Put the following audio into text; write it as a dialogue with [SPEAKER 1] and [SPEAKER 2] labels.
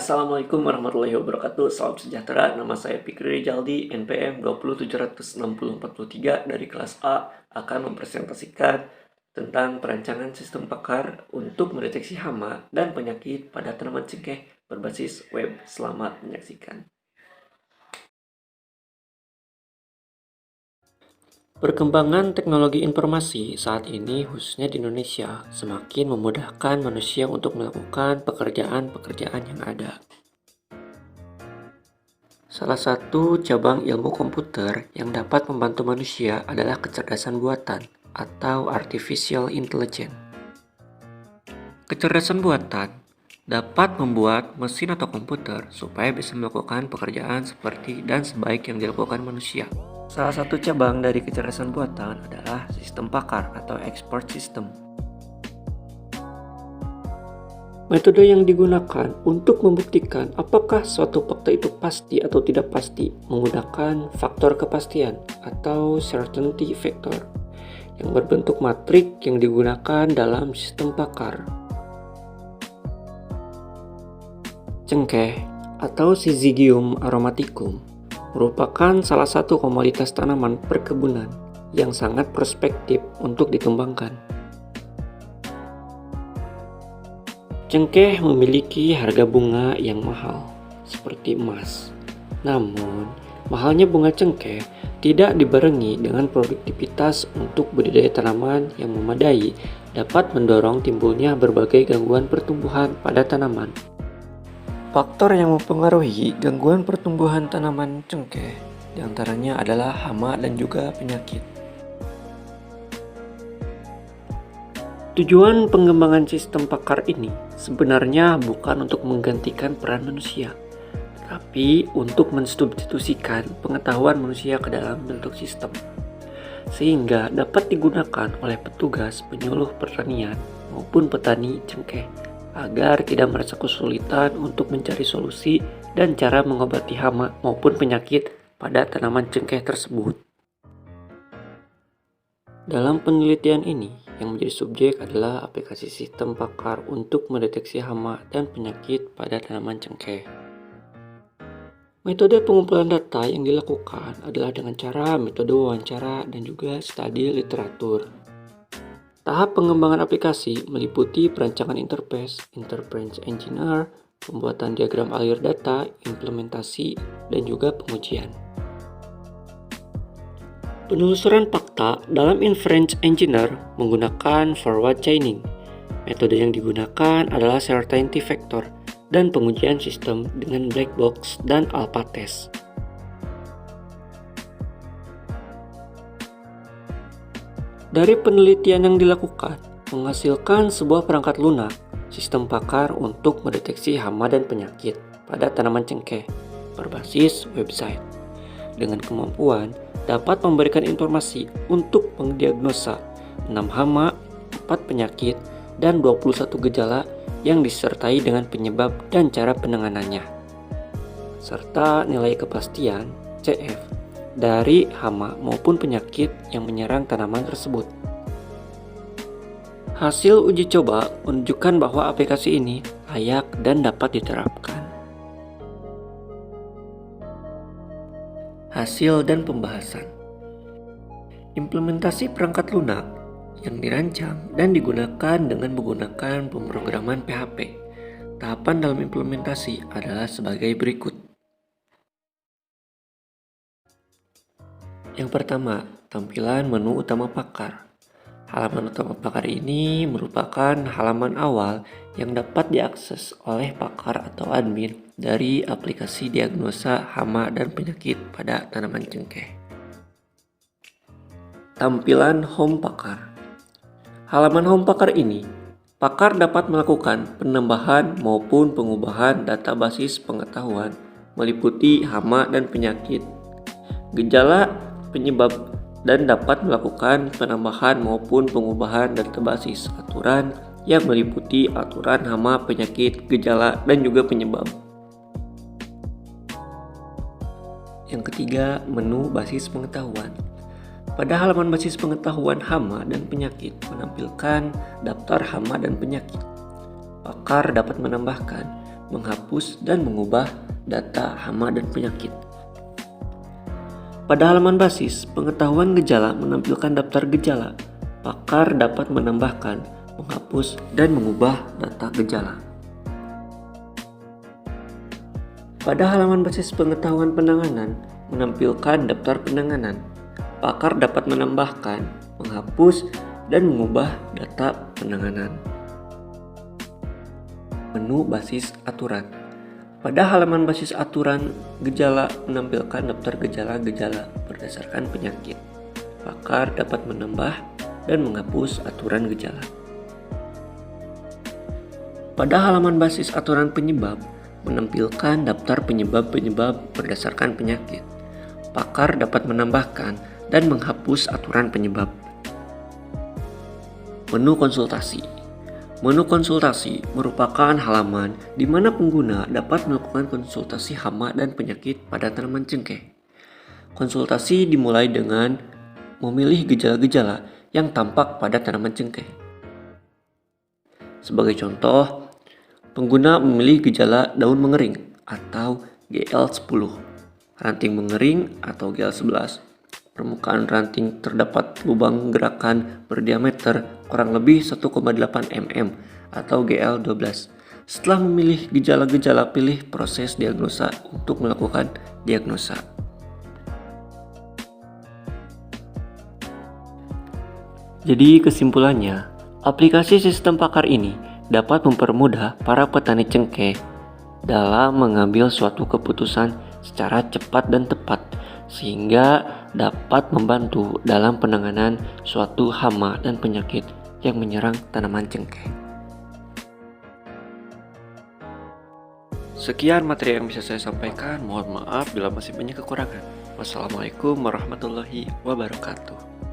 [SPEAKER 1] Assalamualaikum warahmatullahi wabarakatuh. Salam sejahtera. Nama saya Fikri Rijaldi, NPM 2076043 dari kelas A akan mempresentasikan tentang perancangan sistem pakar untuk mendeteksi hama dan penyakit pada tanaman cengkeh berbasis web. Selamat menyaksikan. Perkembangan teknologi informasi saat ini, khususnya di Indonesia, semakin memudahkan manusia untuk melakukan pekerjaan-pekerjaan yang ada. Salah satu cabang ilmu komputer yang dapat membantu manusia adalah kecerdasan buatan atau artificial intelligence. Kecerdasan buatan dapat membuat mesin atau komputer supaya bisa melakukan pekerjaan seperti dan sebaik yang dilakukan manusia. Salah satu cabang dari kecerdasan buatan adalah sistem pakar atau expert system. Metode yang digunakan untuk membuktikan apakah suatu fakta itu pasti atau tidak pasti menggunakan faktor kepastian atau certainty factor yang berbentuk matrik yang digunakan dalam sistem pakar. Cengkeh atau Syzygium aromaticum merupakan salah satu komoditas tanaman perkebunan yang sangat prospektif untuk dikembangkan. Cengkeh memiliki harga bunga yang mahal, seperti emas. Namun, mahalnya bunga cengkeh tidak dibarengi dengan produktivitas untuk budidaya tanaman yang memadai dapat mendorong timbulnya berbagai gangguan pertumbuhan pada tanaman. Faktor yang mempengaruhi gangguan pertumbuhan tanaman cengkeh diantaranya adalah hama dan juga penyakit. Tujuan pengembangan sistem pakar ini sebenarnya bukan untuk menggantikan peran manusia, tapi untuk mensubstitusikan pengetahuan manusia ke dalam bentuk sistem, sehingga dapat digunakan oleh petugas penyuluh pertanian maupun petani cengkeh agar tidak merasa kesulitan untuk mencari solusi dan cara mengobati hama maupun penyakit pada tanaman cengkeh tersebut. Dalam penelitian ini, yang menjadi subjek adalah aplikasi sistem pakar untuk mendeteksi hama dan penyakit pada tanaman cengkeh. Metode pengumpulan data yang dilakukan adalah dengan cara metode wawancara dan juga studi literatur. Tahap pengembangan aplikasi meliputi perancangan interface engineer, pembuatan diagram alir data, implementasi, dan juga pengujian. Penelusuran fakta dalam inference engineer menggunakan forward chaining. Metode yang digunakan adalah certainty factor dan pengujian sistem dengan black box dan alpha test. Dari penelitian yang dilakukan, menghasilkan sebuah perangkat lunak, sistem pakar untuk mendeteksi hama dan penyakit pada tanaman cengkeh berbasis website. Dengan kemampuan dapat memberikan informasi untuk mendiagnosa 6 hama, 4 penyakit, dan 21 gejala yang disertai dengan penyebab dan cara penanganannya, serta nilai kepastian CF dari hama maupun penyakit yang menyerang tanaman tersebut. Hasil uji coba menunjukkan bahwa aplikasi ini layak dan dapat diterapkan. Hasil dan pembahasan. Implementasi perangkat lunak yang dirancang dan digunakan dengan menggunakan pemrograman PHP. Tahapan dalam implementasi adalah sebagai berikut. Yang pertama, tampilan menu utama pakar. Halaman utama pakar ini merupakan halaman awal yang dapat diakses oleh pakar atau admin dari aplikasi diagnosa hama dan penyakit pada tanaman cengkeh. Tampilan home pakar. Halaman home pakar ini, pakar dapat melakukan penambahan maupun pengubahan data basis pengetahuan meliputi hama dan penyakit, gejala, penyebab, dan dapat melakukan penambahan maupun pengubahan data basis aturan yang meliputi aturan hama, penyakit, gejala, dan juga penyebab. Yang ketiga, menu basis pengetahuan. Pada halaman basis pengetahuan hama dan penyakit menampilkan daftar hama dan penyakit. Pakar dapat menambahkan menghapus, dan mengubah data hama dan penyakit. Pada halaman basis, pengetahuan gejala menampilkan daftar gejala. Pakar dapat menambahkan, menghapus, dan mengubah data gejala. Pada halaman basis pengetahuan penanganan, menampilkan daftar penanganan. Pakar dapat menambahkan, menghapus, dan mengubah data penanganan. Menu basis aturan. Pada halaman basis aturan, gejala menampilkan daftar gejala-gejala berdasarkan penyakit. Pakar dapat menambah dan menghapus aturan gejala. Pada halaman basis aturan penyebab, menampilkan daftar penyebab-penyebab berdasarkan penyakit. Pakar dapat menambahkan dan menghapus aturan penyebab. Menu konsultasi. Menu konsultasi merupakan halaman di mana pengguna dapat melakukan konsultasi hama dan penyakit pada tanaman cengkeh. Konsultasi dimulai dengan memilih gejala-gejala yang tampak pada tanaman cengkeh. Sebagai contoh, pengguna memilih gejala daun mengering atau GL10, ranting mengering atau GL11. Permukaan ranting terdapat lubang gerakan berdiameter kurang lebih 1,8 mm atau GL12. Setelah memilih gejala-gejala, pilih proses diagnosa untuk melakukan diagnosa. Jadi kesimpulannya, aplikasi sistem pakar ini dapat mempermudah para petani cengkeh dalam mengambil suatu keputusan secara cepat dan tepat, sehingga dapat membantu dalam penanganan suatu hama dan penyakit yang menyerang tanaman cengkeh. Sekian materi yang bisa saya sampaikan. Mohon maaf bila masih banyak kekurangan. Wassalamualaikum warahmatullahi wabarakatuh.